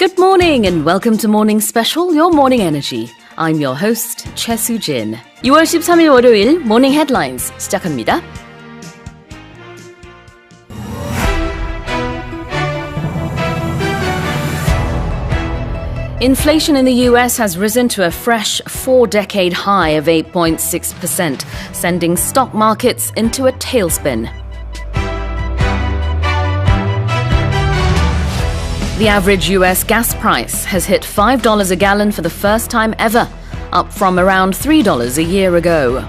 Good morning and welcome to Morning Special, your morning energy. I'm your host, Choi Soo-jin. 6월 13일 월요일 Morning Headlines 시작합니다. Inflation in the US has risen to a fresh four-decade high of 8.6%, sending stock markets into a tailspin. The average US gas price has hit $5 a gallon for the first time ever, up from around $3 a year ago.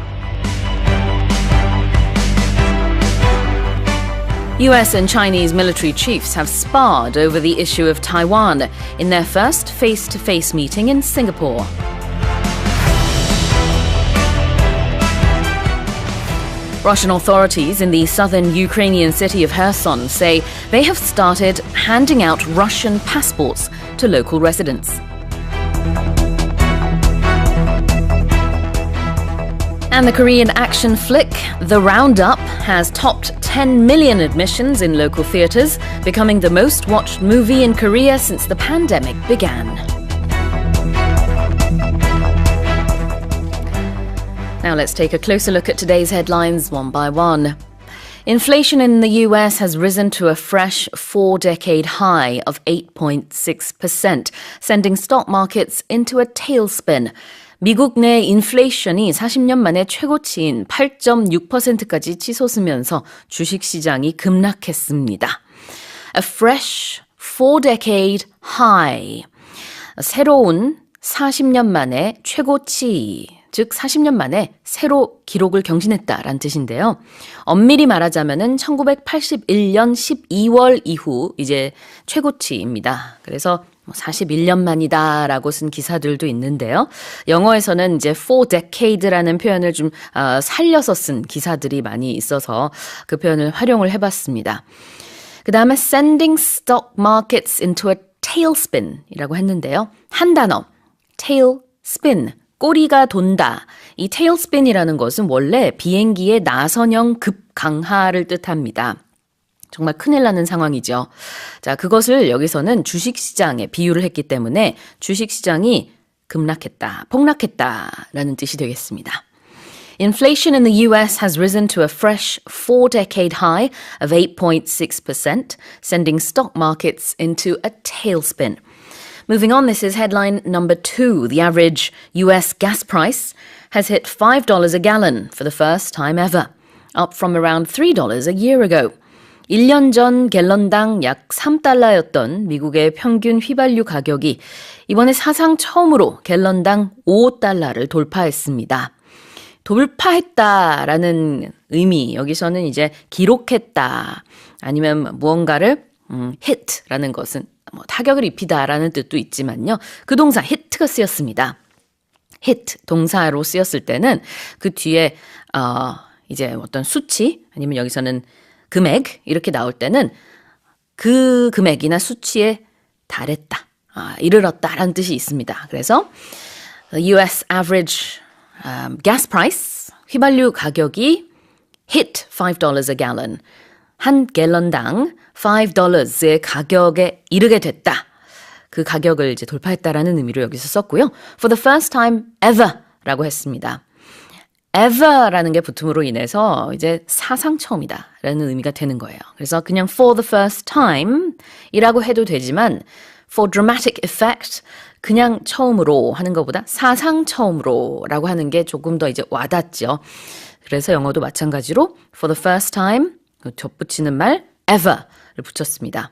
US and Chinese military chiefs have sparred over the issue of Taiwan in their first face-to-face meeting in Singapore. Russian authorities in the southern Ukrainian city of Kherson say they have started handing out Russian passports to local residents. And the Korean action flick, The Roundup, has topped 10 million admissions in local theaters, becoming the most watched movie in Korea since the pandemic began. Now let's take a closer look at today's headlines one by one. Inflation in the US has risen to a fresh four-decade high of 8.6%, sending stock markets into a tailspin. 미국 내 인플레이션이 40년 만에 최고치인 8.6%까지 치솟으면서 주식시장이 급락했습니다. A fresh four-decade high. 새로운 40년 만에 최고치, 즉 40년 만에 새로 기록을 경신했다라는 뜻인데요. 엄밀히 말하자면은 1981년 12월 이후 이제 최고치입니다. 그래서 41년 만이다라고 쓴 기사들도 있는데요. 영어에서는 이제 four decade라는 표현을 좀 살려서 쓴 기사들이 많이 있어서 그 표현을 활용을 해봤습니다. 그 다음에 sending stock markets into a tailspin이라고 했는데요. 한 단어, tailspin. 꼬리가 돈다. 이 tailspin이라는 것은 원래 비행기의 나선형 급강하를 뜻합니다. 정말 큰일 나는 상황이죠. 자, 그것을 여기서는 주식시장에 비유를 했기 때문에 주식시장이 급락했다, 폭락했다라는 뜻이 되겠습니다. Inflation in the US has risen to a fresh four-decade high of 8.6%, sending stock markets into a tailspin. Moving on, this is headline number 2. The average US gas price has hit $5 a gallon for the first time ever, up from around $3 a year ago. 1년 전 갤런당 약 3달러였던 미국의 평균 휘발유 가격이 이번에 사상 처음으로 갤런당 5달러를 돌파했습니다. 돌파했다라는 의미, 여기서는 이제 기록했다, 아니면 무언가를 hit라는 것은 타격을 입히다라는 뜻도 있지만요. 그 동사 hit가 쓰였습니다. hit 동사로 쓰였을 때는 그 뒤에 이제 어떤 수치 아니면 여기서는 금액 이렇게 나올 때는 그 금액이나 수치에 달했다, 이르렀다라는 뜻이 있습니다. 그래서 the US average gas price, 휘발유 가격이 hit $5 a gallon, 한 갤런당 $5의 가격에 이르게 됐다. 그 가격을 이제 돌파했다라는 의미로 여기서 썼고요. For the first time ever 라고 했습니다. ever라는 게 붙음으로 인해서 이제 사상 처음이다 라는 의미가 되는 거예요. 그래서 그냥 for the first time 이라고 해도 되지만 for dramatic effect, 그냥 처음으로 하는 것보다 사상 처음으로 라고 하는 게 조금 더 이제 와닿죠. 그래서 영어도 마찬가지로 for the first time 덧붙이는 말 ever를 붙였습니다.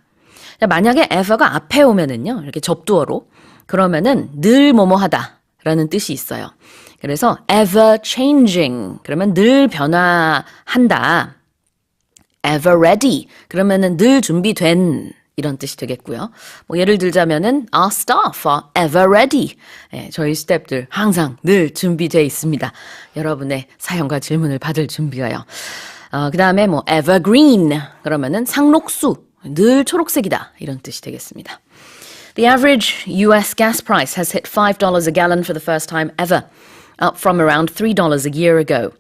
만약에 ever가 앞에 오면은요, 이렇게 접두어로, 그러면은 늘 뭐뭐하다 라는 뜻이 있어요. 그래서 ever changing, 그러면 늘 변화한다. ever ready, 그러면은 늘 준비된, 이런 뜻이 되겠고요. 예를 들자면은 our staff are ever ready. 저희 스태프들 항상 늘 준비되어 있습니다. 여러분의 사연과 질문을 받을 준비가요. 그 다음에 evergreen, 그러면은 상록수, 늘 초록색이다, 이런 뜻이 되겠습니다. The average US gas price has hit $5 a gallon for the first time ever, up from around $3 a year ago.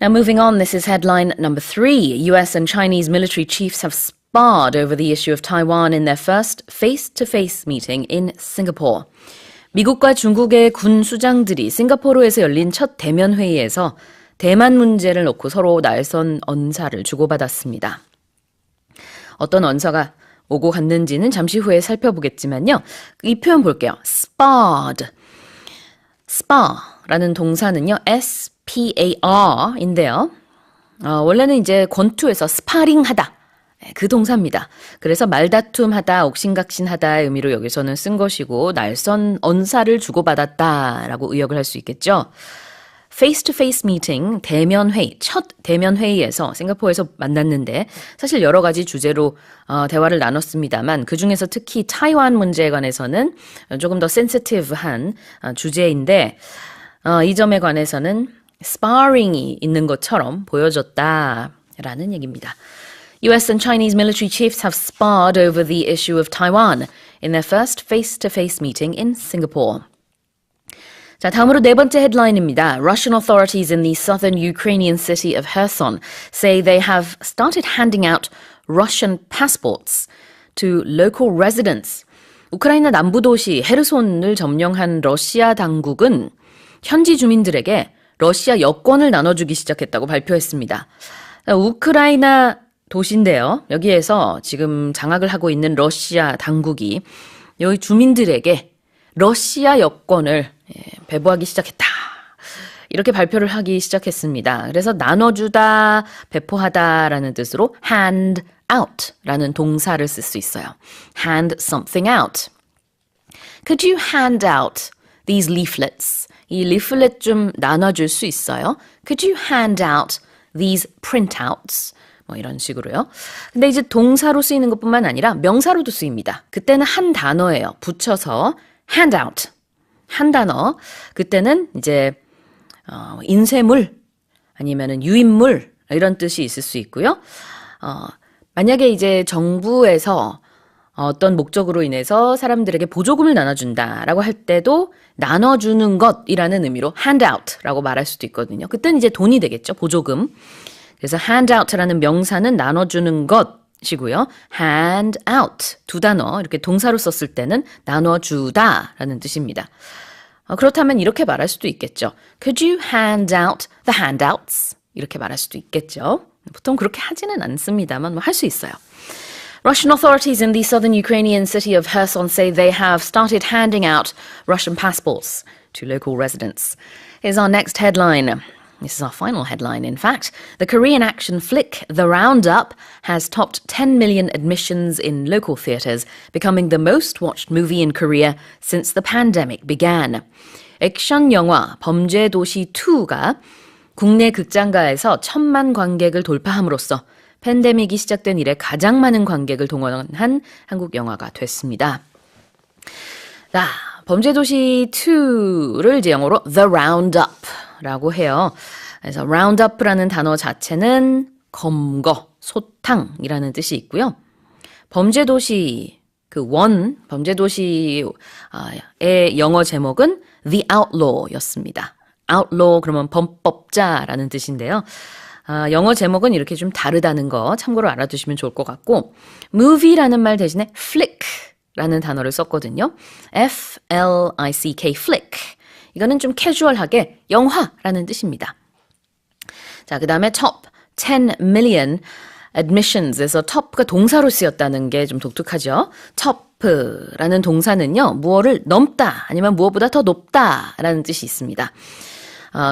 Now moving on, this is headline number 3. US and Chinese military chiefs have sparred over the issue of Taiwan in their first face-to-face meeting in Singapore. 미국과 중국의 군 수장들이 싱가포르에서 열린 첫 대면 회의에서 대만 문제를 놓고 서로 날선 언사를 주고받았습니다. 어떤 언사가 오고 갔는지는 잠시 후에 살펴보겠지만요. 이 표현 볼게요. sparred. spar라는 동사는요. S-P-A-R인데요. 원래는 이제 권투에서 스파링하다. 그 동사입니다. 그래서 말다툼하다, 옥신각신하다의 의미로 여기서는 쓴 것이고 날선 언사를 주고받았다라고 의역을 할 수 있겠죠. face-to-face meeting, 대면회의, 첫 대면회의에서 싱가포르에서 만났는데 사실 여러 가지 주제로 대화를 나눴습니다만 그중에서 특히 타이완 문제에 관해서는 조금 더 센시티브한 주제인데 이 점에 관해서는 sparring이 있는 것처럼 보여졌다라는 얘기입니다. US and Chinese military chiefs have sparred over the issue of Taiwan in their first face-to-face meeting in Singapore. 자, 다음으로 네 번째 헤드라인입니다. Russian authorities in the southern Ukrainian city of Kherson say they have started handing out Russian passports to local residents. 우크라이나 남부 도시 헤르손을 점령한 러시아 당국은 현지 주민들에게 러시아 여권을 나눠주기 시작했다고 발표했습니다. 우크라이나 도시인데요. 여기에서 지금 장악을 하고 있는 러시아 당국이 여기 주민들에게 러시아 여권을 배부하기 시작했다. 이렇게 발표를 하기 시작했습니다. 그래서 나눠주다, 배포하다라는 뜻으로 hand out라는 동사를 쓸 수 있어요. hand something out. Could you hand out these leaflets? 이 leaflet 좀 나눠줄 수 있어요? Could you hand out these printouts? 뭐 이런 식으로요. 근데 이제 동사로 쓰이는 것뿐만 아니라 명사로도 쓰입니다. 그때는 한 단어예요. 붙여서 hand out. 한 단어. 그때는 이제 인쇄물 아니면은 유인물 이런 뜻이 있을 수 있고요. 만약에 이제 정부에서 어떤 목적으로 인해서 사람들에게 보조금을 나눠준다라고 할 때도 나눠주는 것이라는 의미로 hand out라고 말할 수도 있거든요. 그때는 이제 돈이 되겠죠. 보조금. 그래서 hand out라는 명사는 나눠주는 것이고요. hand out 두 단어 이렇게 동사로 썼을 때는 나눠주다라는 뜻입니다. 그렇다면 이렇게 말할 수도 있겠죠. Could you hand out the handouts? 이렇게 말할 수도 있겠죠. 보통 그렇게 하지는 않습니다만 뭐 할 수 있어요. Russian authorities in the southern Ukrainian city of Kherson say they have started handing out Russian passports to local residents. Here's our next headline. This is our final headline, in fact. The Korean action flick The Roundup has topped 10 million admissions in local theatres, becoming the most watched movie in Korea since the pandemic began. 액션 영화 범죄도시 2가 국내 극장가에서 1,000만 관객을 돌파함으로써 팬데믹이 시작된 이래 가장 많은 관객을 동원한 한국 영화가 됐습니다. 자, 범죄도시 2를 이제 영어로 The Roundup 라고 해요. 그래서 roundup라는 단어 자체는 검거, 소탕이라는 뜻이 있고요. 범죄도시 범죄도시의 영어 제목은 The Outlaw였습니다. Outlaw 그러면 범법자라는 뜻인데요. 영어 제목은 이렇게 좀 다르다는 거 참고로 알아두시면 좋을 것 같고 movie라는 말 대신에 flick라는 단어를 썼거든요. F-L-I-C-K, flick. 이거는 좀 캐주얼하게 영화라는 뜻입니다. 자, 그 다음에 top 10 million admissions에서 top가 동사로 쓰였다는 게 좀 독특하죠. top라는 동사는요, 무엇을 넘다 아니면 무엇보다 더 높다라는 뜻이 있습니다.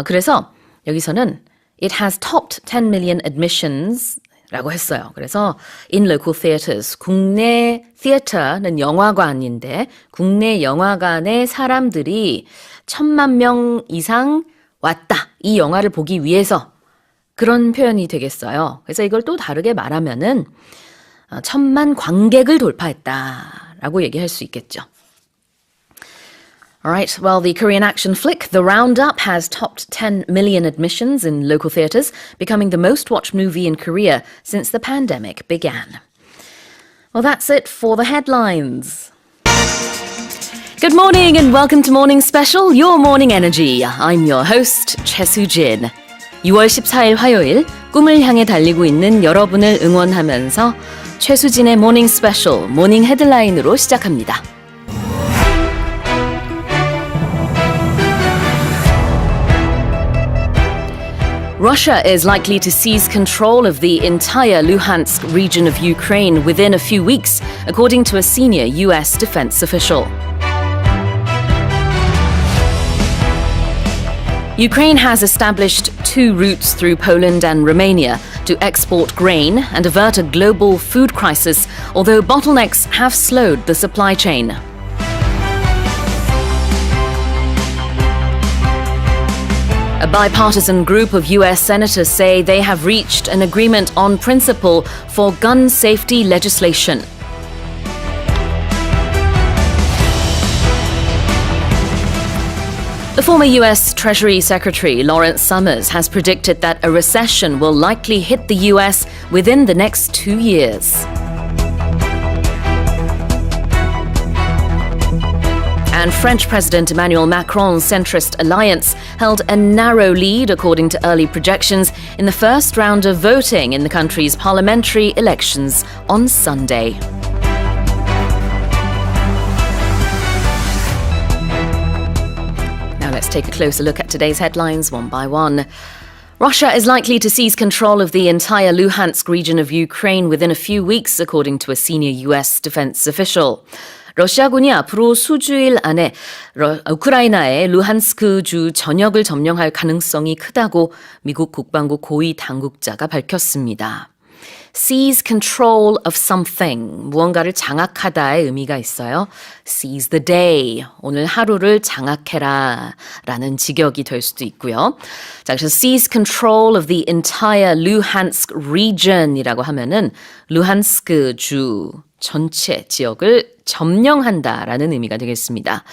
그래서 여기서는 it has topped 10 million admissions 라고 했어요. 그래서 in local theaters, 국내 theater는 영화관인데 국내 영화관에 사람들이 1,000만 명 이상 왔다. 이 영화를 보기 위해서 그런 표현이 되겠어요. 그래서 이걸 또 다르게 말하면은 1,000만 관객을 돌파했다라고 얘기할 수 있겠죠. Alright, well, the Korean action flick The Roundup has topped 10 million admissions in local theatres, becoming the most watched movie in Korea since the pandemic began. Well, that's it for the headlines. Good morning and welcome to Morning Special, Your Morning Energy. I'm your host, Choi Soo-jin. 6월 14일 화요일, 꿈을 향해 달리고 있는 여러분을 응원하면서 최수진의 모닝 스페셜, 모닝 헤드라인으로 시작합니다. Russia is likely to seize control of the entire Luhansk region of Ukraine within a few weeks, according to a senior US defense official. Ukraine has established two routes through Poland and Romania to export grain and avert a global food crisis, although bottlenecks have slowed the supply chain. A bipartisan group of US senators say they have reached an agreement on principle for gun safety legislation. The former US Treasury Secretary Lawrence Summers has predicted that a recession will likely hit the US within the next 2 years. And French President Emmanuel Macron's centrist alliance held a narrow lead, according to early projections, in the first round of voting in the country's parliamentary elections on Sunday. Now let's take a closer look at today's headlines one by one. Russia is likely to seize control of the entire Luhansk region of Ukraine within a few weeks, according to a senior US defense official. 러시아군이 앞으로 수주일 안에 우크라이나의 루한스크주 전역을 점령할 가능성이 크다고 미국 국방부 고위 당국자가 밝혔습니다. Seize control of something, 무언가를 장악하다의 의미가 있어요. Seize the day, 오늘 하루를 장악해라 라는 직역이 될 수도 있고요. 자, 그래서 seize control of the entire Luhansk region이라고 하면은 루한스크주 전체 지역을 점령한다라는 의미가 되겠습니다.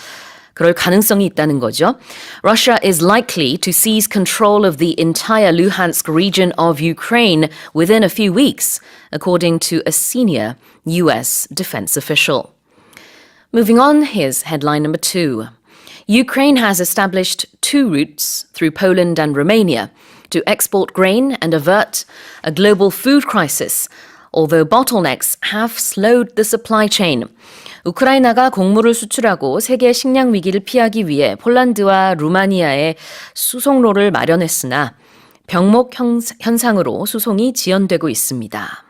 그럴 가능성이 있다는 거죠. Russia is likely to seize control of the entire Luhansk region of Ukraine within a few weeks, according to a senior US defense official. Moving on, here's headline number 2. Ukraine has established two routes through Poland and Romania to export grain and avert a global food crisis, although bottlenecks have slowed the supply chain. 우크라이나가 곡물을 수출하고 세계 식량 위기를 피하기 위해 폴란드와 루마니아에 수송로를 마련했으나 병목 현상으로 수송이 지연되고 있습니다.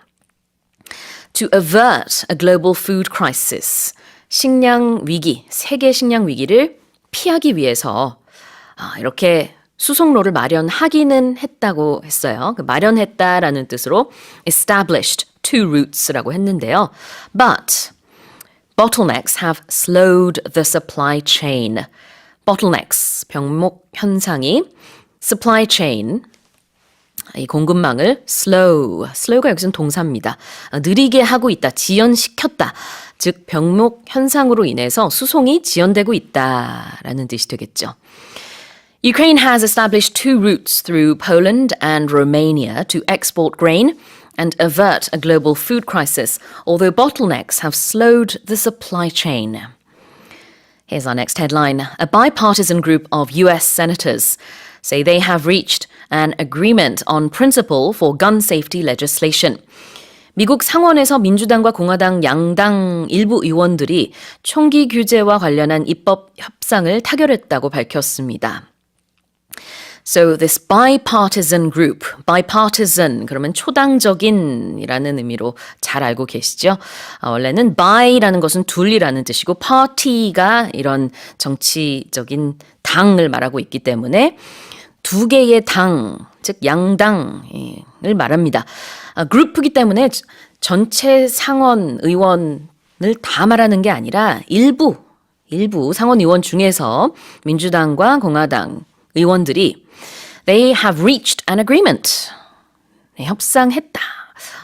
To avert a global food crisis, 식량 위기, 세계 식량 위기를 피하기 위해서 이렇게 수송로를 마련하기는 했다고 했어요. 마련했다라는 뜻으로 established two routes라고 했는데요. But bottlenecks have slowed the supply chain. bottlenecks, 병목 현상이 supply chain, 이 공급망을 slow가 여기서는 동사입니다. 느리게 하고 있다, 지연시켰다. 즉 병목 현상으로 인해서 수송이 지연되고 있다라는 뜻이 되겠죠. Ukraine has established two routes through Poland and Romania to export grain and avert a global food crisis, although bottlenecks have slowed the supply chain. Here's our next headline. A bipartisan group of US senators say they have reached an agreement on principle for gun safety legislation. 미국 상원에서 민주당과 공화당 양당 일부 의원들이 총기 규제와 관련한 입법 협상을 타결했다고 밝혔습니다. So this bipartisan group, bipartisan 그러면 초당적인이라는 의미로 잘 알고 계시죠? 원래는 by라는 것은 둘이라는 뜻이고 party가 이런 정치적인 당을 말하고 있기 때문에 두 개의 당, 즉 양당을 말합니다. 그룹이기 때문에 전체 상원 의원을 다 말하는 게 아니라 일부 상원 의원 중에서 민주당과 공화당 의원들이 They have reached an agreement. 네, 협상했다.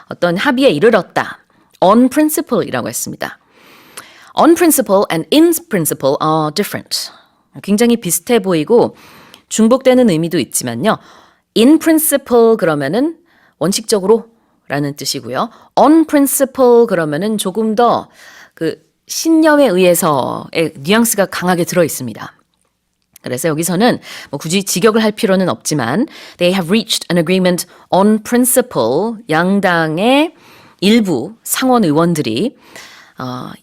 어떤 합의에 이르렀다. On principle이라고 했습니다. On principle and in principle are different. 굉장히 비슷해 보이고 중복되는 의미도 있지만요. In principle 그러면은 원칙적으로 라는 뜻이고요. On principle 그러면은 조금 더 그 신념에 의해서의 뉘앙스가 강하게 들어 있습니다. 그래서 여기서는 굳이 직역을 할 필요는 없지만 They have reached an agreement on principle. 양당의 일부 상원 의원들이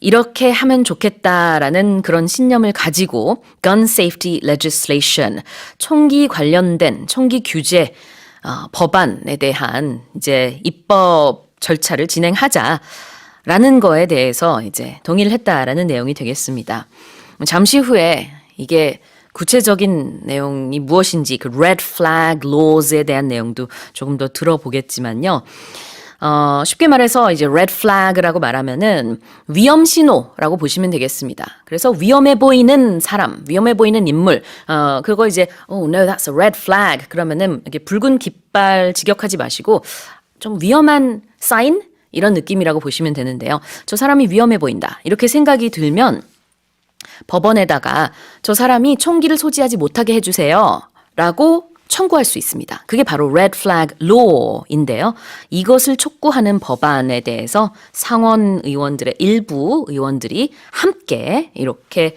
이렇게 하면 좋겠다라는 그런 신념을 가지고 gun safety legislation, 총기 관련된 총기 규제 법안에 대한 이제 입법 절차를 진행하자라는 거에 대해서 이제 동의를 했다라는 내용이 되겠습니다. 잠시 후에 이게 구체적인 내용이 무엇인지 그 red flag laws에 대한 내용도 조금 더 들어보겠지만요. 쉽게 말해서 이제 red flag라고 말하면은 위험 신호라고 보시면 되겠습니다. 그래서 위험해 보이는 사람, 위험해 보이는 인물, 그거 이제 oh no, that's a red flag 그러면은 이렇게 붉은 깃발 직역하지 마시고 좀 위험한 사인 이런 느낌이라고 보시면 되는데요. 저 사람이 위험해 보인다 이렇게 생각이 들면 법원에다가 저 사람이 총기를 소지하지 못하게 해주세요 라고 청구할 수 있습니다. 그게 바로 Red Flag Law인데요. 이것을 촉구하는 법안에 대해서 상원 의원들의 일부 의원들이 함께 이렇게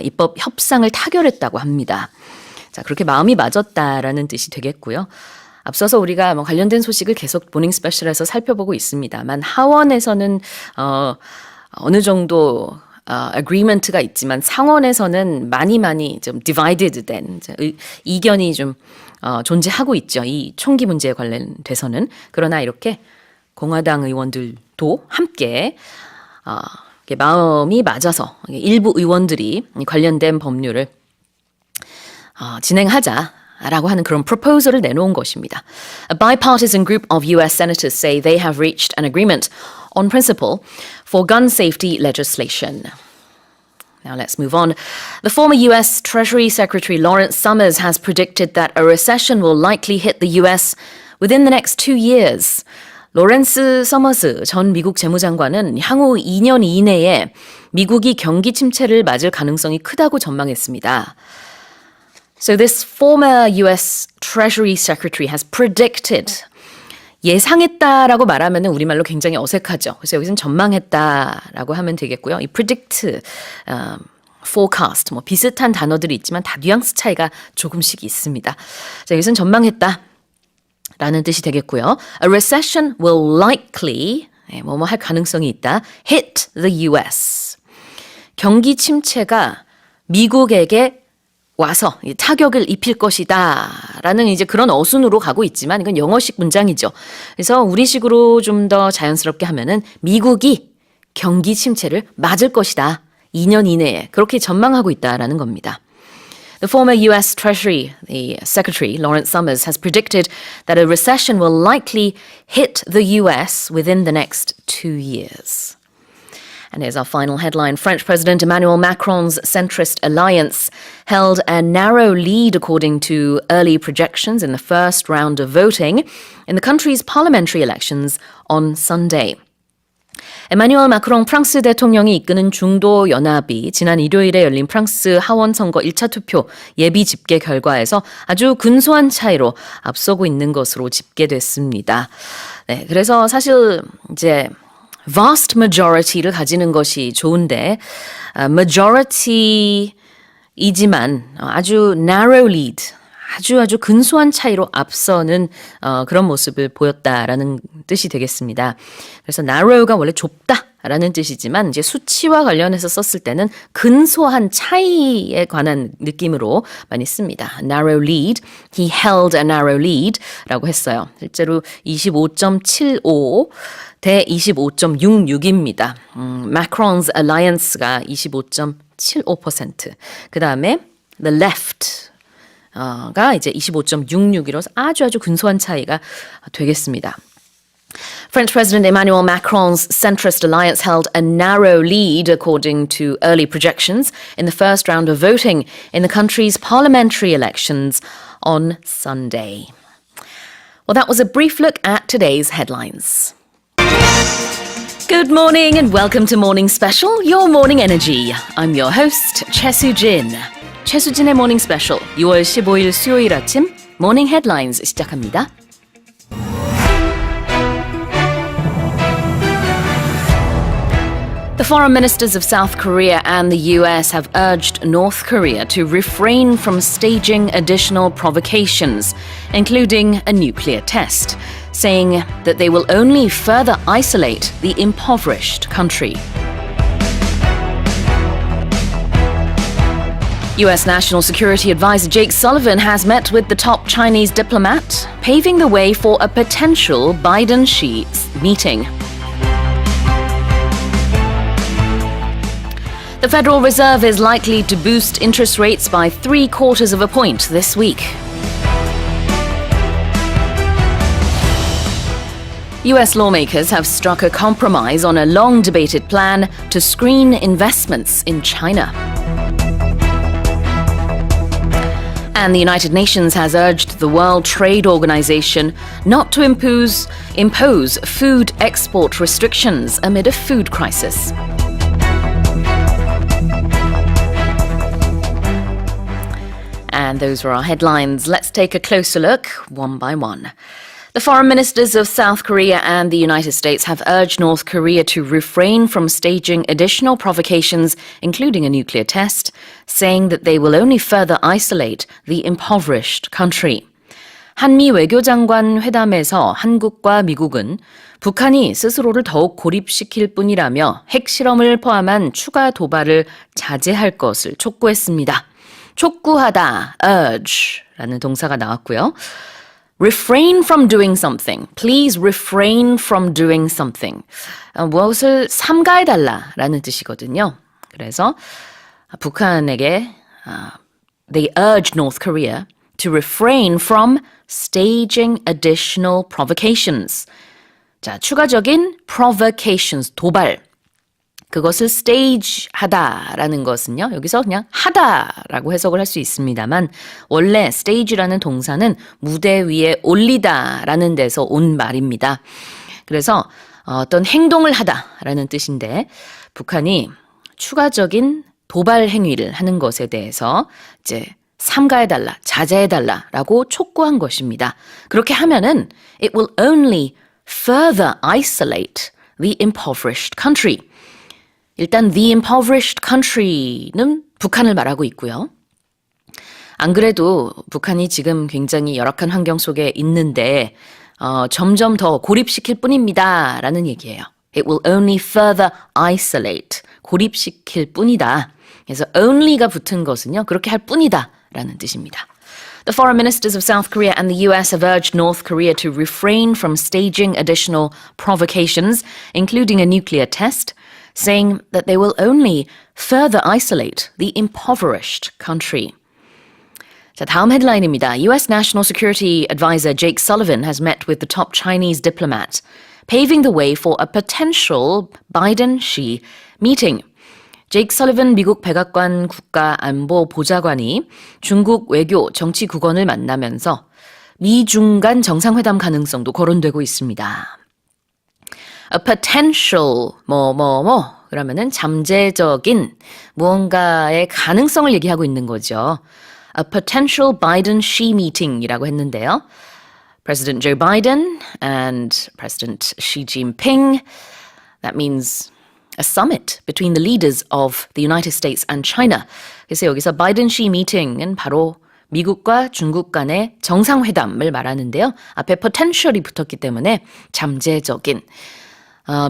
입법 협상을 타결했다고 합니다. 자, 그렇게 마음이 맞았다라는 뜻이 되겠고요. 앞서서 우리가 관련된 소식을 계속 모닝 스페셜에서 살펴보고 있습니다만 하원에서는 어느 정도 agreement가 있지만 상원에서는 많이 좀 divided 된 이견이 좀 존재하고 있죠. 이 총기 문제에 관련돼서는. 그러나 이렇게 공화당 의원들도 함께 마음이 맞아서 일부 의원들이 관련된 법률을 진행하자라고 하는 그런 proposal을 내놓은 것입니다. A bipartisan group of U.S. senators say they have reached an agreement on principle for gun safety legislation. Now let's move on. The former U.S. Treasury Secretary Lawrence Summers has predicted that a recession will likely hit the U.S. within the next 2 years. 로렌스 서머스 전 미국 재무장관은 향후 2년 이내에 미국이 경기 침체를 맞을 가능성이 크다고 전망했습니다. So this former U.S. Treasury Secretary has predicted. 예상했다라고 말하면 우리말로 굉장히 어색하죠. 그래서 여기서는 전망했다라고 하면 되겠고요. 이 predict, forecast, 비슷한 단어들이 있지만 다 뉘앙스 차이가 조금씩 있습니다. 자, 여기서는 전망했다라는 뜻이 되겠고요. A recession will likely, 뭐뭐 할 가능성이 있다. hit the US. 경기 침체가 미국에게 와서 타격을 입힐 것이다 라는 이제 그런 어순으로 가고 있지만 이건 영어식 문장이죠. 그래서 우리식으로 좀 더 자연스럽게 하면은 미국이 경기 침체를 맞을 것이다. 2년 이내에 그렇게 전망하고 있다라는 겁니다. The former U.S. Treasury the Secretary Lawrence Summers has predicted that a recession will likely hit the U.S. within the next 2 years. And here's our final headline. French President Emmanuel Macron's centrist alliance held a narrow lead according to early projections in the first round of voting in the country's parliamentary elections on Sunday. 에마뉴엘 마크롱 프랑스 대통령이 이끄는 중도 연합이 지난 일요일에 열린 프랑스 하원 선거 1차 투표 예비 집계 결과에서 아주 근소한 차이로 앞서고 있는 것으로 집계됐습니다. 네, 그래서 사실 이제 vast majority를 가지는 것이 좋은데 majority이지만 아주 narrow lead, 아주 근소한 차이로 앞서는 그런 모습을 보였다라는 뜻이 되겠습니다. 그래서 narrow가 원래 좁다라는 뜻이지만 이제 수치와 관련해서 썼을 때는 근소한 차이에 관한 느낌으로 많이 씁니다. Narrow lead, he held a narrow lead라고 했어요. 실제로 25.75 대 25.66입니다. Macron's alliance가 25.75%. 그 다음에 the left 가 이제 25.66이라서 아주 근소한 차이가 되겠습니다. French President Emmanuel Macron's centrist alliance held a narrow lead according to early projections in the first round of voting in the country's parliamentary elections on Sunday. Well, that was a brief look at today's headlines. Good morning and welcome to Morning Special, your morning energy. I'm your host, Choi Soo-jin. 최수진의 모닝 스페셜 6월 15일 수요일 아침 모닝 헤드라인즈 시작합니다. The foreign ministers of South Korea and the US have urged North Korea to refrain from staging additional provocations, including a nuclear test. saying that they will only further isolate the impoverished country. U.S. National Security Advisor Jake Sullivan has met with the top Chinese diplomat, paving the way for a potential Biden-Xi meeting. The Federal Reserve is likely to boost interest rates by 3/4 of a point this week. U.S. lawmakers have struck a compromise on a long-debated plan to screen investments in China. And the United Nations has urged the World Trade Organization not to impose food export restrictions amid a food crisis. And those were our headlines. Let's take a closer look, one by one. The foreign ministers of South Korea and the United States have urged North Korea to refrain from staging additional provocations, including a nuclear test, saying that they will only further isolate the impoverished country. 한미 외교장관 회담에서 한국과 미국은 북한이 스스로를 더욱 고립시킬 뿐이라며 핵실험을 포함한 추가 도발을 자제할 것을 촉구했습니다. 촉구하다, urge라는 동사가 나왔고요. Refrain from doing something. Please refrain from doing something. 무엇을 삼가해달라라는 뜻이거든요. 그래서 북한에게 they urged North Korea to refrain from staging additional provocations. 자, 추가적인 provocations, 도발. 그것을 stage 하다라는 것은요. 여기서 그냥 하다라고 해석을 할 수 있습니다만 원래 stage라는 동사는 무대 위에 올리다라는 데서 온 말입니다. 그래서 어떤 행동을 하다라는 뜻인데 북한이 추가적인 도발 행위를 하는 것에 대해서 이제 삼가해달라, 자제해달라라고 촉구한 것입니다. 그렇게 하면은 it will only further isolate the impoverished country. 일단 the impoverished country는 북한을 말하고 있고요. 안 그래도 북한이 지금 굉장히 열악한 환경 속에 있는데 점점 더 고립시킬 뿐입니다. 라는 얘기예요. It will only further isolate. 고립시킬 뿐이다. 그래서 only가 붙은 것은요. 그렇게 할 뿐이다. 라는 뜻입니다. The foreign ministers of South Korea and the US have urged North Korea to refrain from staging additional provocations, including a nuclear test, saying that they will only further isolate the impoverished country. 자, 다음 헤드라인입니다. US National Security Advisor Jake Sullivan has met with the top Chinese diplomat, paving the way for a potential Biden-Xi meeting. 제이크 설리번 미국 백악관 국가안보보좌관이 중국 외교 정치국원을 만나면서 미중 간 정상회담 가능성도 거론되고 있습니다. A potential 그러면은 잠재적인 무언가의 가능성을 얘기하고 있는 거죠. A potential Biden-Xi meeting이라고 했는데요. President Joe Biden and President Xi Jinping. That means a summit between the leaders of the United States and China. 그래서 여기서 Biden-Xi meeting은 바로 미국과 중국 간의 정상회담을 말하는데요. 앞에 potential이 붙었기 때문에 잠재적인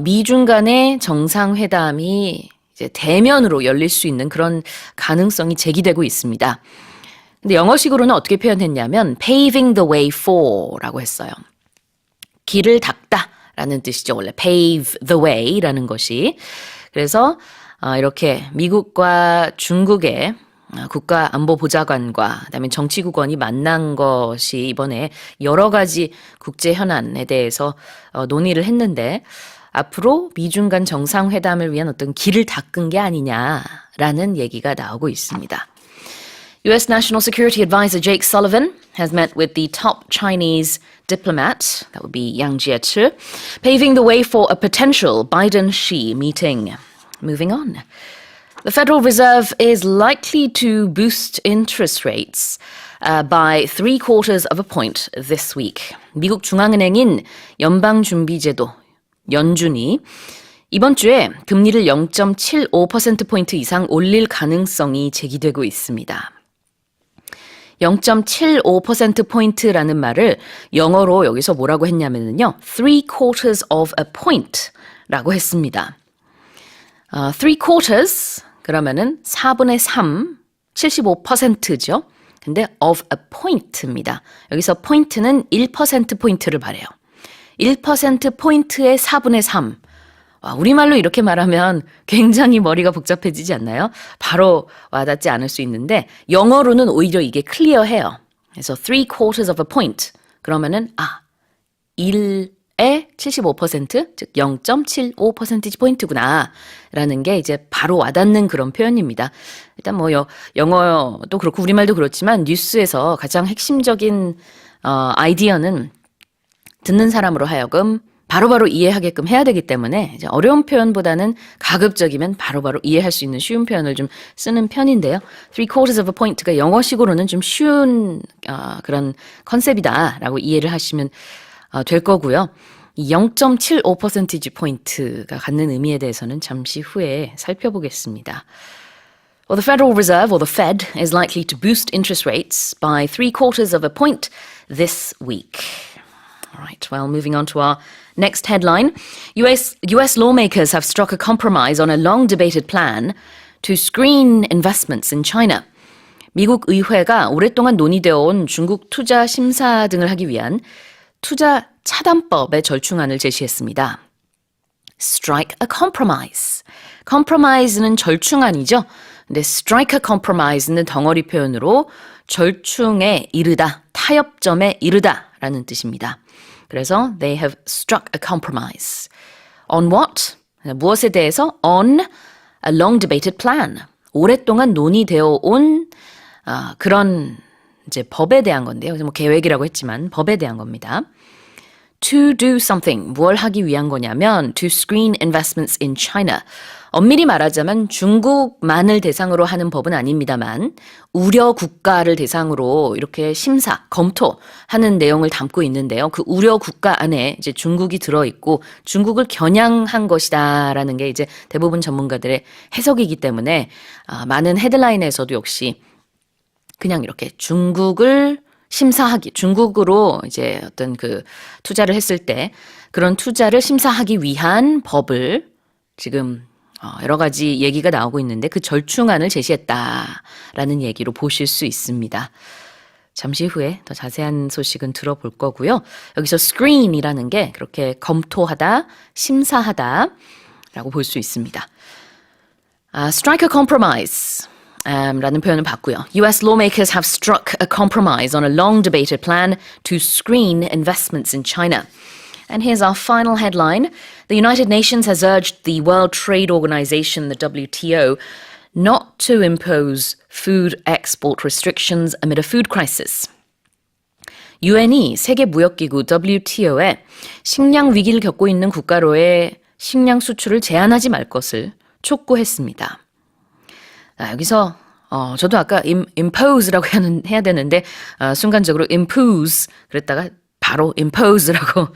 미중 간의 정상회담이 이제 대면으로 열릴 수 있는 그런 가능성이 제기되고 있습니다. 근데 영어식으로는 어떻게 표현했냐면 paving the way for라고 했어요. 길을 닦다라는 뜻이죠. 원래 pave the way라는 것이. 그래서 이렇게 미국과 중국의 국가안보보좌관과 그다음에 정치국원이 만난 것이 이번에 여러 가지 국제 현안에 대해서 논의를 했는데 앞으로 미중 간 정상회담을 위한 어떤 길을 닦은 게 아니냐라는 얘기가 나오고 있습니다. U.S. National Security Advisor Jake Sullivan has met with the top Chinese diplomat, that would be Yang Jiechi, paving the way for a potential Biden-Xi meeting. Moving on. The Federal Reserve is likely to boost interest rates by 3/4 of a point this week. 미국 중앙은행인 연방준비제도, 연준이 이번 주에 금리를 0.75%포인트 이상 올릴 가능성이 제기되고 있습니다. 0.75%포인트라는 말을 영어로 여기서 뭐라고 했냐면요. 3/4 of a point 라고 했습니다. 3/4 그러면은 4분의 3, 75%죠. 근데 of a point입니다. 여기서 포인트는 1%포인트를 말해요. 1%포인트의 4분의 3. 와, 우리말로 이렇게 말하면 굉장히 머리가 복잡해지지 않나요? 바로 와닿지 않을 수 있는데 영어로는 오히려 이게 클리어해요. 그래서 3/4 of a point. 그러면은 1의 75%, 즉 0.75% 포인트구나 라는 게 이제 바로 와닿는 그런 표현입니다. 일단 뭐 영어도 그렇고 우리말도 그렇지만 뉴스에서 가장 핵심적인 아이디어는 듣는 사람으로 하여금 바로바로 이해하게끔 해야 되기 때문에 이제 어려운 표현보다는 가급적이면 바로바로 이해할 수 있는 쉬운 표현을 좀 쓰는 편인데요. 3/4 of a point가 영어식으로는 좀 쉬운 그런 컨셉이다라고 이해를 하시면 될 거고요. 이 0.75%포인트가 갖는 의미에 대해서는 잠시 후에 살펴보겠습니다. Well, the Federal Reserve, or the Fed, is likely to boost interest rates by 3/4 of a point this week. All right, well, moving on to our next headline. US lawmakers have struck a compromise on a long-debated plan to screen investments in China. 미국 의회가 오랫동안 논의되어 온 중국 투자 심사 등을 하기 위한 투자 차단법의 절충안을 제시했습니다. Strike a compromise. compromise는 절충안이죠. 근데 strike a compromise는 덩어리 표현으로 절충에 이르다, 타협점에 이르다라는 뜻입니다. 그래서 they have struck a compromise. On what? 무엇에 대해서? On a long debated plan. 오랫동안 논의되어 온 그런 이제 법에 대한 건데요. 뭐 계획이라고 했지만 법에 대한 겁니다. To do something. 뭘 하기 위한 거냐면 to screen investments in China. 엄밀히 말하자면 중국만을 대상으로 하는 법은 아닙니다만 우려 국가를 대상으로 이렇게 심사, 검토하는 내용을 담고 있는데요. 그 우려 국가 안에 이제 중국이 들어있고 중국을 겨냥한 것이다라는 게 이제 대부분 전문가들의 해석이기 때문에 많은 헤드라인에서도 역시 그냥 이렇게 중국을 심사하기, 중국으로 이제 어떤 그 투자를 했을 때 그런 투자를 심사하기 위한 법을 지금 여러 가지 얘기가 나오고 있는데 그 절충안을 제시했다라는 얘기로 보실 수 있습니다. 잠시 후에 더 자세한 소식은 들어볼 거고요. 여기서 screen이라는 게 그렇게 검토하다, 심사하다 라고 볼 수 있습니다. Strike a compromise. 라는 표현을 봤고요. US lawmakers have struck a compromise on a long debated plan to screen investments in China. And here's our final headline. The United Nations has urged the World Trade Organization, the WTO, not to impose food export restrictions amid a food crisis. UN이 세계무역기구 WTO에 식량 위기를 겪고 있는 국가로의 식량 수출을 제한하지 말 것을 촉구했습니다. 여기서 저도 아까 impose라고 해야 되는데 순간적으로 impose 그랬다가 바로 impose라고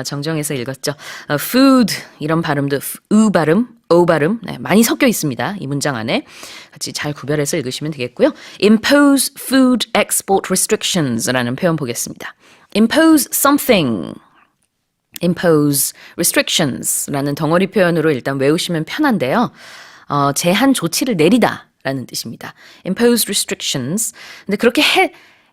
정정해서 읽었죠. food 이런 발음도 u 발음, o 발음 많이 섞여 있습니다. 이 문장 안에 같이 잘 구별해서 읽으시면 되겠고요. impose food export restrictions라는 표현 보겠습니다. impose something. impose restrictions라는 덩어리 표현으로 일단 외우시면 편한데요. 제한 조치를 내리다 라는 뜻입니다. impose restrictions. 근데 그렇게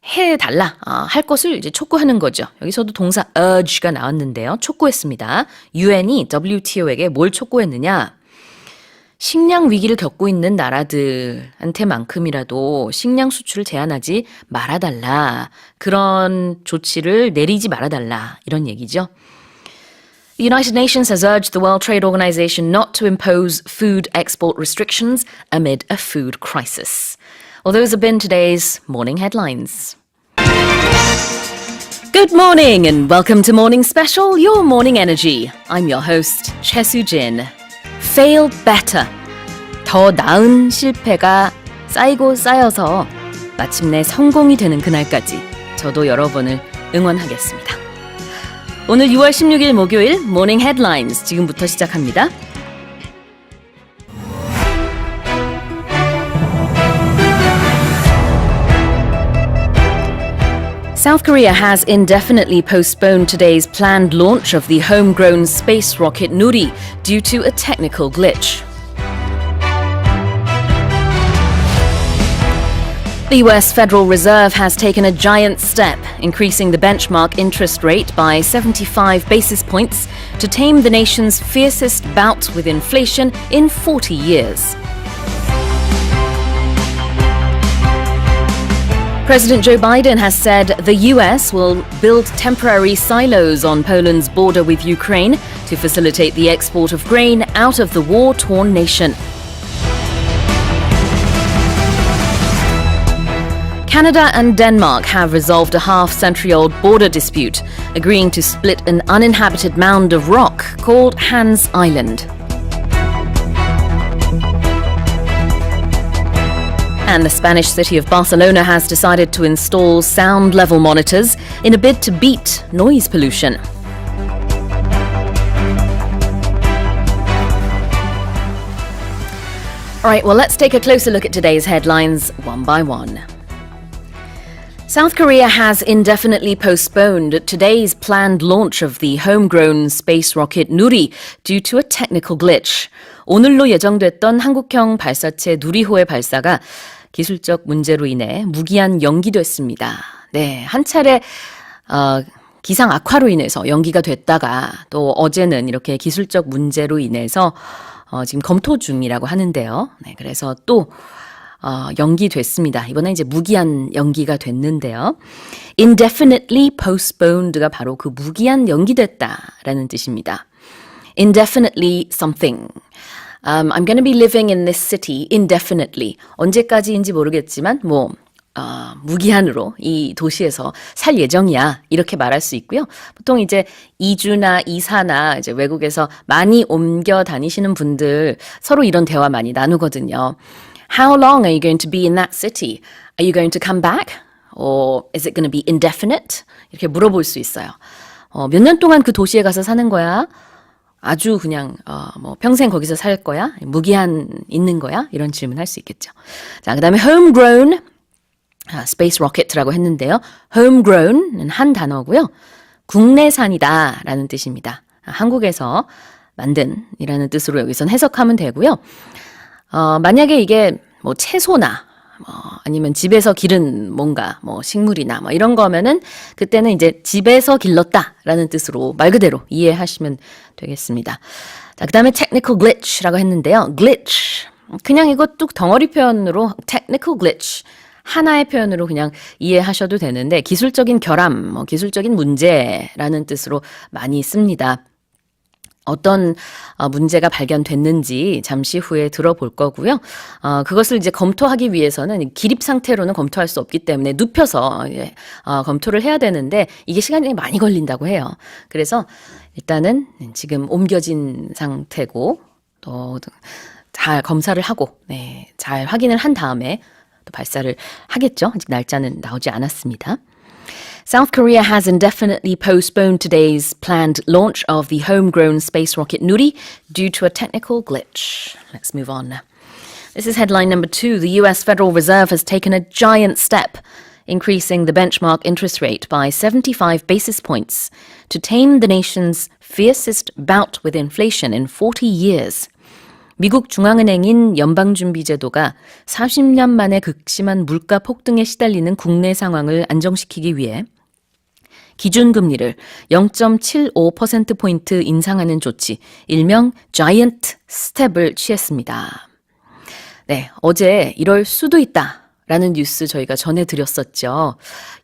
해달라, 할 것을 이제 촉구하는 거죠. 여기서도 동사 urge가 나왔는데요. 촉구했습니다. UN이 WTO에게 뭘 촉구했느냐? 식량 위기를 겪고 있는 나라들한테만큼이라도 식량 수출을 제한하지 말아달라. 그런 조치를 내리지 말아달라. 이런 얘기죠. The United Nations has urged the World Trade Organization not to impose food export restrictions amid a food crisis. Well, those have been today's morning headlines. Good morning and welcome to Morning Special, your morning energy. I'm your host, Choi Soo-jin. Fail better. 더 나은 실패가 쌓이고 쌓여서 마침내 성공이 되는 그날까지 저도 여러분을 응원하겠습니다. 오늘 6월 16일 목요일 모닝 헤드라인스 지금부터 시작합니다. South Korea has indefinitely postponed today's planned launch of the homegrown space rocket Nuri due to a technical glitch. The US Federal Reserve has taken a giant step, increasing the benchmark interest rate by 75 basis points to tame the nation's fiercest bout with inflation in 40 years. President Joe Biden has said the US will build temporary silos on Poland's border with Ukraine to facilitate the export of grain out of the war-torn nation. Canada and Denmark have resolved a half-century-old border dispute, agreeing to split an uninhabited mound of rock called Hans Island. And the Spanish city of Barcelona has decided to install sound level monitors in a bid to beat noise pollution. All right, well, let's take a closer look at today's headlines one by one. South Korea has indefinitely postponed today's planned launch of the homegrown space rocket Nuri due to a technical glitch. 오늘로 예정됐던 한국형 발사체 누리호의 발사가 기술적 문제로 인해 무기한 연기됐습니다. 네, 한 차례 기상 악화로 인해서 연기가 됐다가 또 어제는 이렇게 기술적 문제로 인해서 지금 검토 중이라고 하는데요. 네, 그래서 또 연기됐습니다. 이번에 이제 무기한 연기가 됐는데요. Indefinitely postponed가 바로 그 무기한 연기됐다라는 뜻입니다. Indefinitely something. I'm going to be living in this city indefinitely. 언제까지인지 모르겠지만 무기한으로 이 도시에서 살 예정이야. 이렇게 말할 수 있고요. 보통 이제 이주나 이사나 이제 외국에서 많이 옮겨 다니시는 분들 서로 이런 대화 많이 나누거든요. How long are you going to be in that city? Are you going to come back? Or is it going to be indefinite? 이렇게 물어볼 수 있어요. 몇 년 동안 그 도시에 가서 사는 거야? 아주 그냥 평생 거기서 살 거야? 무기한 있는 거야? 이런 질문할 수 있겠죠. 자, 그다음에 homegrown space rocket라고 했는데요. homegrown은 한 단어고요. 국내산이다라는 뜻입니다. 한국에서 만든이라는 뜻으로 여기선 해석하면 되고요. 만약에 이게 채소나 아니면 집에서 기른 뭔가 식물이나 이런 거면은 그때는 이제 집에서 길렀다라는 뜻으로 말 그대로 이해하시면 되겠습니다. 자, 그다음에 technical glitch라고 했는데요. glitch 그냥 이거 뚝 덩어리 표현으로 technical glitch 하나의 표현으로 그냥 이해하셔도 되는데 기술적인 결함, 기술적인 문제라는 뜻으로 많이 씁니다. 어떤 문제가 발견됐는지 잠시 후에 들어볼 거고요. 그것을 이제 검토하기 위해서는 기립 상태로는 검토할 수 없기 때문에 눕혀서 검토를 해야 되는데 이게 시간이 많이 걸린다고 해요. 그래서 일단은 지금 옮겨진 상태고 또 잘 검사를 하고 잘 확인을 한 다음에 또 발사를 하겠죠. 아직 날짜는 나오지 않았습니다. South Korea has indefinitely postponed today's planned launch of the homegrown space rocket Nuri due to a technical glitch. Let's move on. This is headline number 2. The US Federal Reserve has taken a giant step, increasing the benchmark interest rate by 75 basis points to tame the nation's fiercest bout with inflation in 40 years. 미국 중앙은행인 연방준비제도가 40년 만에 극심한 물가 폭등에 시달리는 국내 상황을 안정시키기 위해 기준금리를 0.75%포인트 인상하는 조치, 일명 자이언트 스텝을 취했습니다. 네, 어제 이럴 수도 있다라는 뉴스 저희가 전해드렸었죠.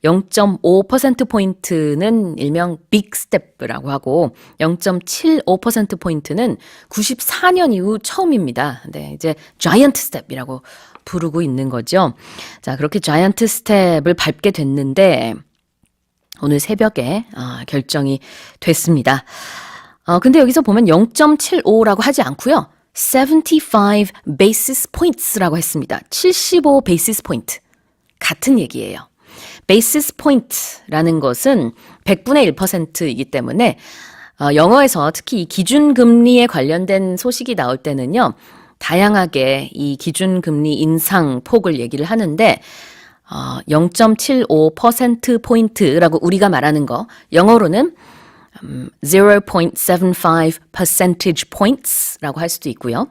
0.5%포인트는 일명 빅 스텝이라고 하고 0.75%포인트는 94년 이후 처음입니다. 네, 이제 자이언트 스텝이라고 부르고 있는 거죠. 자, 그렇게 자이언트 스텝을 밟게 됐는데 오늘 새벽에 결정이 됐습니다. 근데 여기서 보면 0.75라고 하지 않고요. 75 basis points라고 했습니다. 75 basis point. 같은 얘기예요. basis point라는 것은 100분의 1%이기 때문에 영어에서 특히 이 기준금리에 관련된 소식이 나올 때는요. 다양하게 이 기준금리 인상 폭을 얘기를 하는데 0.75%포인트라고 우리가 말하는 거, 영어로는 0.75 percentage points라고 할 수도 있고요.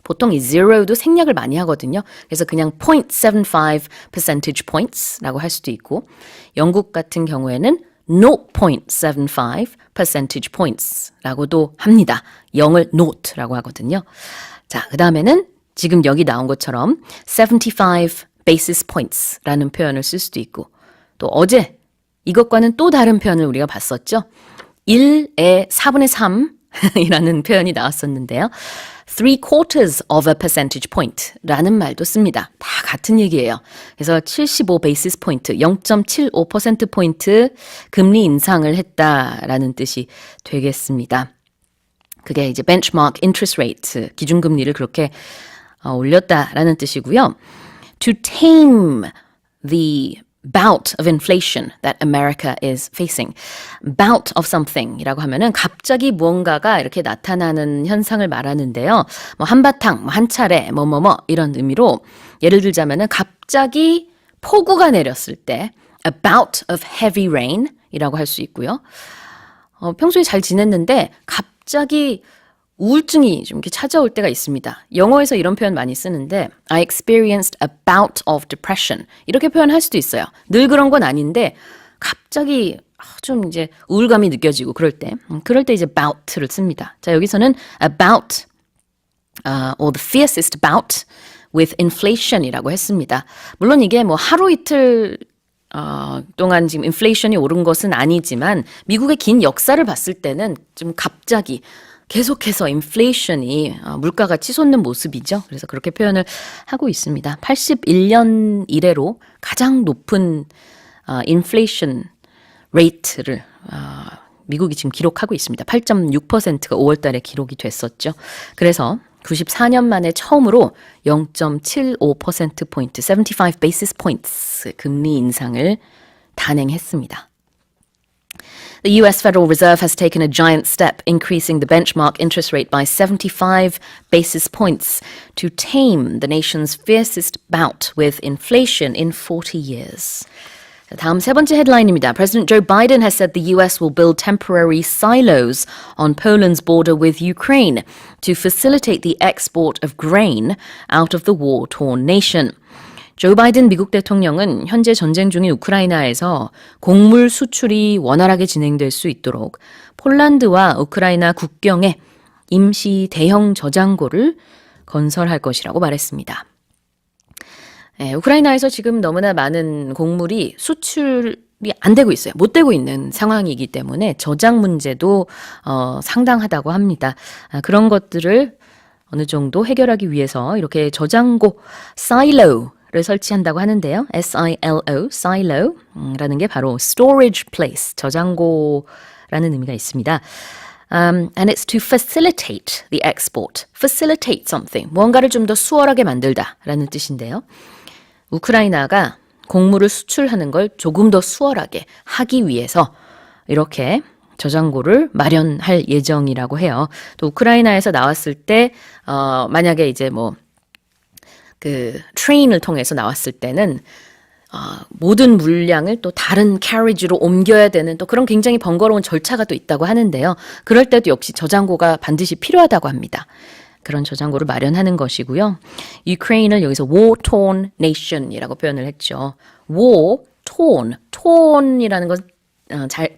보통 이 zero도 생략을 많이 하거든요. 그래서 그냥 0.75 percentage points라고 할 수도 있고, 영국 같은 경우에는 0.75 percentage points라고도 합니다. 0을 not라고 하거든요. 자, 그 다음에는 지금 여기 나온 것처럼 75 basis points라는 표현을 쓸 수도 있고, 또 어제 이것과는 또 다른 표현을 우리가 봤었죠. 1의 4분의 3이라는 표현이 나왔었는데요. 3/4 of a percentage point 라는 말도 씁니다. 다 같은 얘기예요. 그래서 75 basis point, 0.75%포인트 금리 인상을 했다라는 뜻이 되겠습니다. 그게 이제 benchmark interest rate, 기준금리를 그렇게 올렸다라는 뜻이고요. To tame the bout of inflation that America is facing. bout of something 이라고 하면은 갑자기 무언가가 이렇게 나타나는 현상을 말하는데요. 뭐 한바탕, 한 차례, 이런 의미로 예를 들자면은 갑자기 폭우가 내렸을 때 a bout of heavy rain 이라고 할 수 있고요. 평소에 잘 지냈는데 갑자기 우울증이 좀 이렇게 찾아올 때가 있습니다. 영어에서 이런 표현 많이 쓰는데 I experienced a bout of depression 이렇게 표현할 수도 있어요. 늘 그런 건 아닌데 갑자기 좀 이제 우울감이 느껴지고 그럴 때 이제 bout를 씁니다. 자, 여기서는 a bout or the fiercest bout with inflation이라고 했습니다. 물론 이게 뭐 하루 이틀 동안 지금 인플레이션이 오른 것은 아니지만 미국의 긴 역사를 봤을 때는 좀 갑자기 계속해서 인플레이션이 물가가 치솟는 모습이죠. 그래서 그렇게 표현을 하고 있습니다. 81년 이래로 가장 높은 인플레이션 레이트를 미국이 지금 기록하고 있습니다. 8.6%가 5월 달에 기록이 됐었죠. 그래서 94년 만에 처음으로 0.75%포인트, 75 basis points 금리 인상을 단행했습니다. The US Federal Reserve has taken a giant step, increasing the benchmark interest rate by 75 basis points to tame the nation's fiercest bout with inflation in 40 years. 다음 세 번째 헤드라인입니다. President Joe Biden has said the US will build temporary silos on Poland's border with Ukraine to facilitate the export of grain out of the war-torn nation. 조 바이든 미국 대통령은 현재 전쟁 중인 우크라이나에서 곡물 수출이 원활하게 진행될 수 있도록 폴란드와 우크라이나 국경에 임시 대형 저장고를 건설할 것이라고 말했습니다. 우크라이나에서 지금 너무나 많은 곡물이 수출이 안 되고 있어요. 못 되고 있는 상황이기 때문에 저장 문제도 상당하다고 합니다. 그런 것들을 어느 정도 해결하기 위해서 이렇게 저장고, 사일로 를 설치한다고 하는데요. S-I-L-O, silo라는 게 바로 storage place, 저장고라는 의미가 있습니다. And it's to facilitate the export. facilitate something. 무언가를 좀 더 수월하게 만들다라는 뜻인데요. 우크라이나가 곡물을 수출하는 걸 조금 더 수월하게 하기 위해서 이렇게 저장고를 마련할 예정이라고 해요. 또 우크라이나에서 나왔을 때 만약에 이제 트레인을 통해서 나왔을 때는 모든 물량을 또 다른 캐리지로 옮겨야 되는 또 그런 굉장히 번거로운 절차가 또 있다고 하는데요. 그럴 때도 역시 저장고가 반드시 필요하다고 합니다. 그런 저장고를 마련하는 것이고요. 유크레인을 여기서 war-torn nation이라고 표현을 했죠. war, torn이라는 건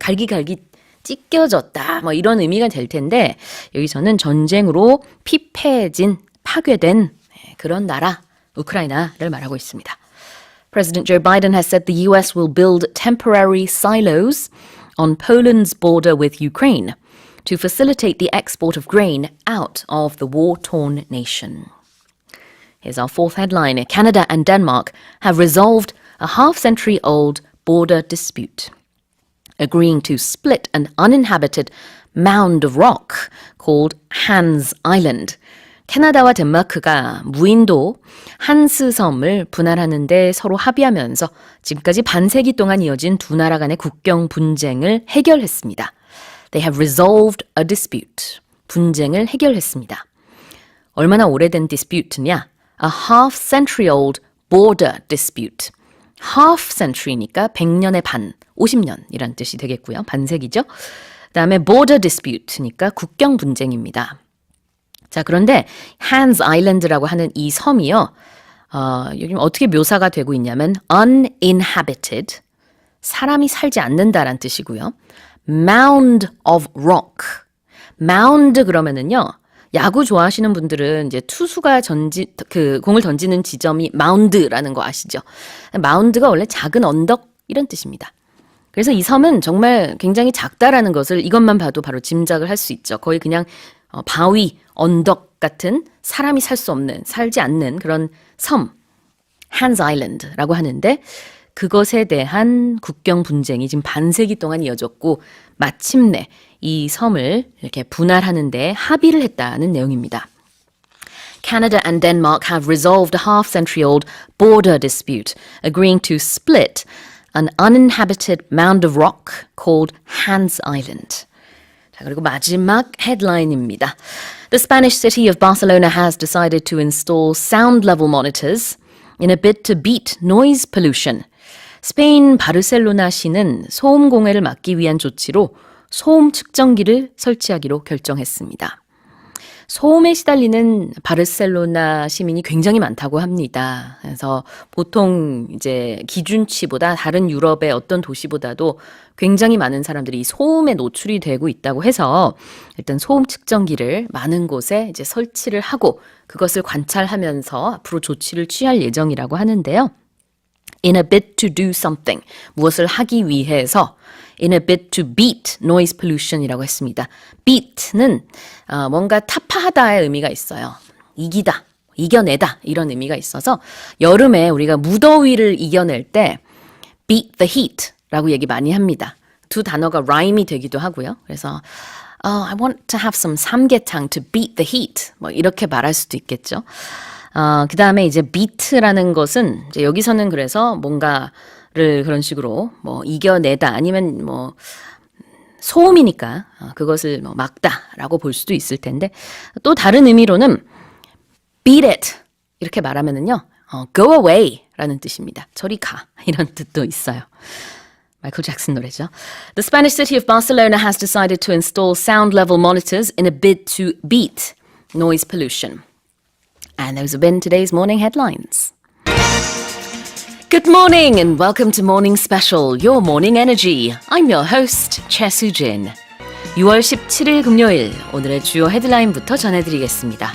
갈기갈기 찢겨졌다 이런 의미가 될 텐데 여기서는 전쟁으로 피폐해진, 파괴된 그런 나라 우크라이나를 말하고 있습니다. President Joe Biden has said the US will build temporary silos on Poland's border with Ukraine to facilitate the export of grain out of the war-torn nation. Here's our fourth headline. Canada and Denmark have resolved a half-century-old border dispute, agreeing to split an uninhabited mound of rock called Hans Island. 캐나다와 덴마크가 무인도 한스섬을 분할하는데 서로 합의하면서 지금까지 반세기 동안 이어진 두 나라 간의 국경 분쟁을 해결했습니다. They have resolved a dispute. 분쟁을 해결했습니다. 얼마나 오래된 dispute냐? A half-century-old border dispute. half century니까 100년의 반, 50년이란 뜻이 되겠고요. 반세기죠. 그다음에 border dispute니까 국경 분쟁입니다. 자, 그런데 Hans Island라고 하는 이 섬이요. 요즘 어떻게 묘사가 되고 있냐면 uninhabited, 사람이 살지 않는다란 뜻이고요. mound of rock. mound 그러면은요. 야구 좋아하시는 분들은 이제 투수가 공을 던지는 지점이 마운드라는 거 아시죠? 마운드가 원래 작은 언덕 이런 뜻입니다. 그래서 이 섬은 정말 굉장히 작다라는 것을 이것만 봐도 바로 짐작을 할 수 있죠. 거의 그냥 바위, 언덕 같은 사람이 살지 않는 그런 섬, Hans Island라고 하는데 그것에 대한 국경 분쟁이 지금 반세기 동안 이어졌고 마침내 이 섬을 이렇게 분할하는 데 합의를 했다는 내용입니다. Canada and Denmark have resolved a half-century-old border dispute, agreeing to split an uninhabited mound of rock called Hans Island. 자, 그리고 마지막 헤드라인입니다. The Spanish city of Barcelona has decided to install sound level monitors in a bid to beat noise pollution. 스페인 바르셀로나시는 소음 공해를 막기 위한 조치로 소음 측정기를 설치하기로 결정했습니다. 소음에 시달리는 바르셀로나 시민이 굉장히 많다고 합니다. 그래서 보통 이제 기준치보다 다른 유럽의 어떤 도시보다도 굉장히 많은 사람들이 이 소음에 노출이 되고 있다고 해서 일단 소음 측정기를 많은 곳에 이제 설치를 하고 그것을 관찰하면서 앞으로 조치를 취할 예정이라고 하는데요. In a bid to do something, 무엇을 하기 위해서 in a bid to beat noise pollution이라고 했습니다. beat는 뭔가 타파하다의 의미가 있어요. 이기다, 이겨내다 이런 의미가 있어서 여름에 우리가 무더위를 이겨낼 때 beat the heat라고 얘기 많이 합니다. 두 단어가 rhyme이 되기도 하고요. 그래서 I want to have some 삼계탕 to beat the heat 뭐 이렇게 말할 수도 있겠죠. 그 다음에 이제 beat라는 것은 이제 여기서는 그래서 뭔가를 그런 식으로 뭐 이겨내다 아니면 뭐 소음이니까 그것을 뭐 막다라고 볼 수도 있을 텐데 또 다른 의미로는 beat it 이렇게 말하면은요 go away라는 뜻입니다. 저리 가 이런 뜻도 있어요. 마이클 잭슨 노래죠. The Spanish city of Barcelona has decided to install sound level monitors in a bid to beat noise pollution. And those have been today's morning headlines. Good morning and welcome to Morning Special, Your Morning Energy. I'm your host, Choi Soo-jin. 6월 17일 금요일, 오늘의 주요 헤드라인부터 전해드리겠습니다.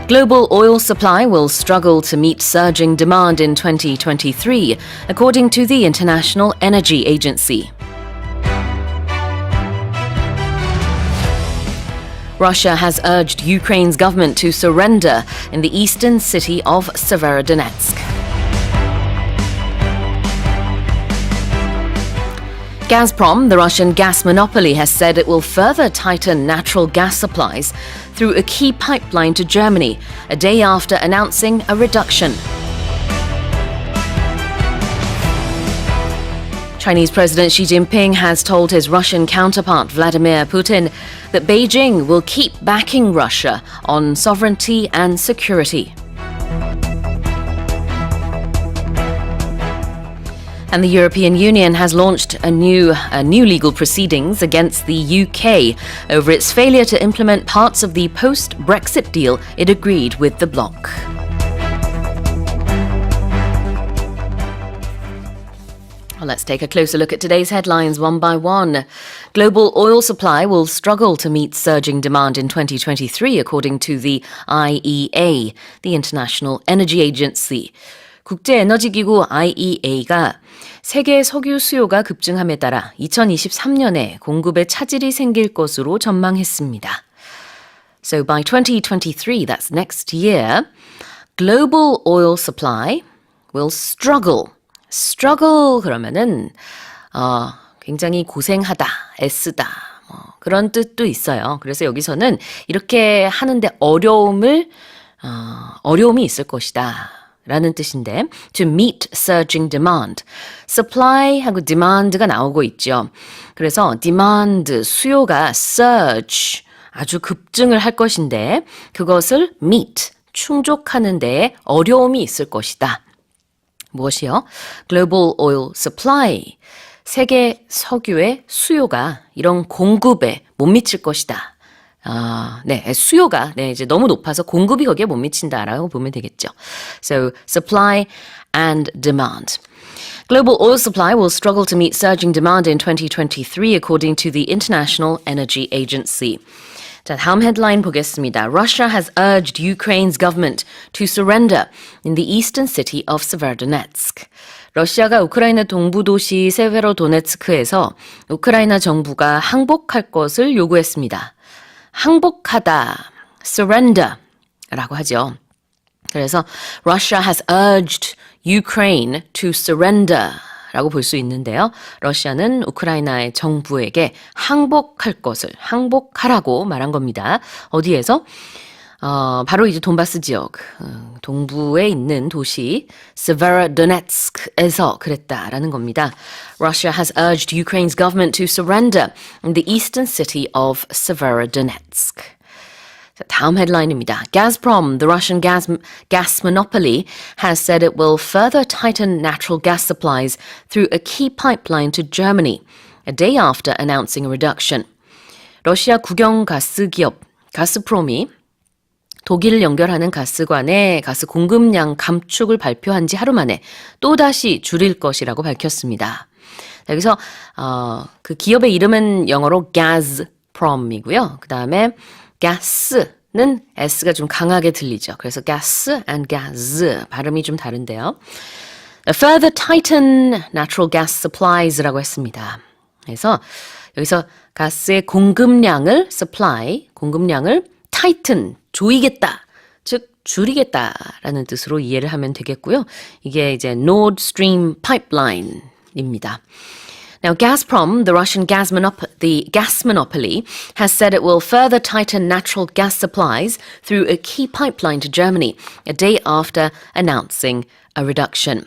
Global oil supply will struggle to meet surging demand in 2023, according to the International Energy Agency. Russia has urged Ukraine's government to surrender in the eastern city of Severodonetsk. Gazprom, the Russian gas monopoly, has said it will further tighten natural gas supplies through a key pipeline to Germany, a day after announcing a reduction. Chinese President Xi Jinping has told his Russian counterpart Vladimir Putin that Beijing will keep backing Russia on sovereignty and security. And the European Union has launched a new legal proceedings against the UK over its failure to implement parts of the post-Brexit deal it agreed with the bloc. Well, let's take a closer look at today's headlines one by one. Global oil supply will struggle to meet surging demand in 2023, according to the IEA, the International Energy Agency. 국제에너지기구 IEA가 세계 석유 수요가 급증함에 따라 2023년에 공급에 차질이 생길 것으로 전망했습니다. So by 2023, that's next year, global oil supply will struggle. struggle 그러면은 굉장히 고생하다, 애쓰다 뭐 그런 뜻도 있어요. 그래서 여기서는 이렇게 하는데 어려움이 있을 것이다 라는 뜻인데 to meet surging demand, supply하고 demand가 나오고 있죠. 그래서 demand, 수요가 surge 아주 급증을 할 것인데 그것을 meet, 충족하는 데에 어려움이 있을 것이다. 무엇이요? Global oil supply. 세계 석유의 수요가 이런 공급에 못 미칠 것이다. 네, 수요가 이제 너무 높아서 공급이 거기에 못 미친다라고 보면 되겠죠. So, supply and demand. Global oil supply will struggle to meet surging demand in 2023 according to the International Energy Agency. 자, 다음 헤드라인 보겠습니다. Russia has urged Ukraine's government to surrender in the eastern city of Severodonetsk. 러시아가 우크라이나 동부 도시 세베로도네츠크에서 우크라이나 정부가 항복할 것을 요구했습니다. 항복하다, surrender라고 하죠. 그래서 Russia has urged Ukraine to surrender 라고 볼 수 있는데요. 러시아는 우크라이나의 정부에게 항복할 것을 항복하라고 말한 겁니다. 어디에서? 바로 이제 돈바스 지역 동부에 있는 도시 Severodonetsk에서 그랬다라는 겁니다. Russia has urged Ukraine's government to surrender in the eastern city of Severodonetsk. 다음 헤드라인입니다. Gazprom, the Russian gas monopoly, has said it will further tighten natural gas supplies through a key pipeline to Germany, a day after announcing a reduction. 러시아 국영 가스 기업 가스프롬이 독일을 연결하는 가스관의 가스 공급량 감축을 발표한 지 하루 만에 또다시 줄일 것이라고 밝혔습니다. 여기서 그 기업의 이름은 영어로 Gazprom이고요. 그 다음에 가스는 S가 좀 강하게 들리죠. 그래서 gas and gas 발음이 좀 다른데요. Further tighten natural gas supplies라고 했습니다. 그래서 여기서 가스의 공급량을 supply, 공급량을 tighten, 조이겠다, 즉 줄이겠다라는 뜻으로 이해를 하면 되겠고요. 이게 이제 Nord Stream pipeline입니다. Now, Gazprom, the Russian gas monopoly, has said it will further tighten natural gas supplies through a key pipeline to Germany, a day after announcing a reduction.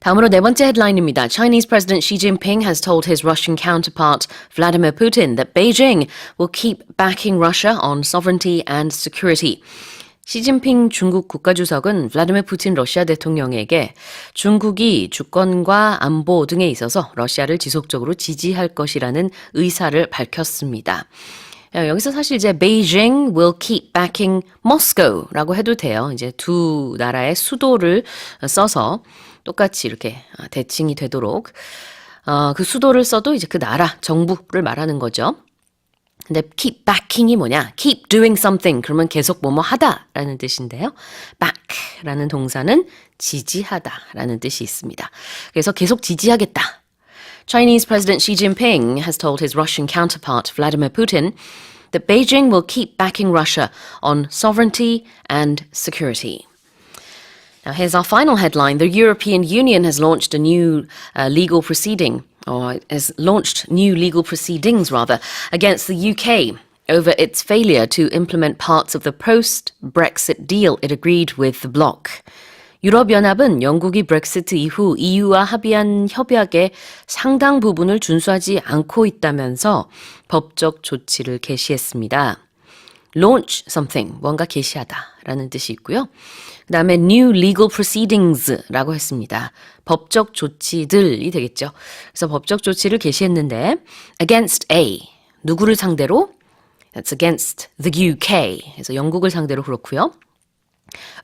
다음으로 네 번째 헤드라인입니다. Chinese President Xi Jinping has told his Russian counterpart Vladimir Putin that Beijing will keep backing Russia on sovereignty and security. 시진핑 중국 국가주석은 블라디미르 푸틴 러시아 대통령에게 중국이 주권과 안보 등에 있어서 러시아를 지속적으로 지지할 것이라는 의사를 밝혔습니다. 여기서 사실 이제 Beijing will keep backing Moscow라고 해도 돼요. 이제 두 나라의 수도를 써서 똑같이 이렇게 대칭이 되도록 그 수도를 써도 이제 그 나라 정부를 말하는 거죠. 근데 keep backing이 뭐냐? keep doing something. 그러면 계속 뭐뭐 하다라는 뜻인데요. back라는 동사는 지지하다라는 뜻이 있습니다. 그래서 계속 지지하겠다. Chinese President Xi Jinping has told his Russian counterpart Vladimir Putin that Beijing will keep backing Russia on sovereignty and security. Now here's our final headline. The European Union has launched a new legal proceedings against the UK over its failure to implement parts of the post-Brexit deal it agreed with the bloc. 유럽연합은 영국이 브렉시트 이후 EU와 합의한 협약의 상당 부분을 준수하지 않고 있다면서 법적 조치를 개시했습니다. Launch something, 뭔가 개시하다라는 뜻이 있고요. 그 다음에 new legal proceedings라고 했습니다. 법적 조치들이 되겠죠. 그래서 법적 조치를 개시했는데 against A, 누구를 상대로? That's against the UK, 그래서 영국을 상대로 그렇고요.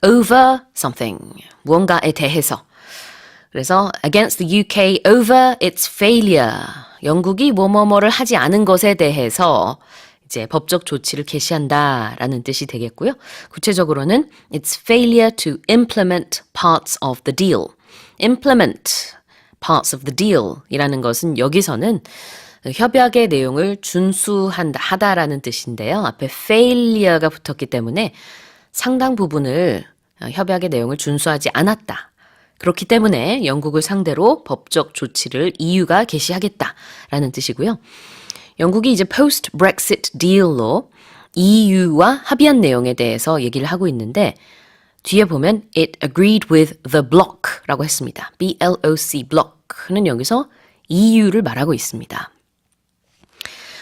over something, 무언가에 대해서. 그래서 against the UK over its failure, 영국이 뭐뭐뭐를 하지 않은 것에 대해서 이제 법적 조치를 개시한다라는 뜻이 되겠고요. 구체적으로는 its failure to implement parts of the deal. implement parts of the deal 이라는 것은 여기서는 협약의 내용을 준수하다라는 뜻인데요. 앞에 failure가 붙었기 때문에 상당 부분을 협약의 내용을 준수하지 않았다. 그렇기 때문에 영국을 상대로 법적 조치를 EU가 개시하겠다라는 뜻이고요. 영국이 이제 post-Brexit deal로 EU와 합의한 내용에 대해서 얘기를 하고 있는데 뒤에 보면 it agreed with the bloc라고 했습니다. B-L-O-C, block는 여기서 EU를 말하고 있습니다.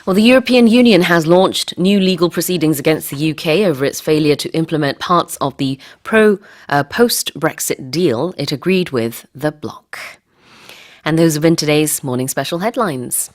Well, the European Union has launched new legal proceedings against the UK over its failure to implement parts of the post-Brexit deal it agreed with the bloc. And those have been today's Morning Special headlines.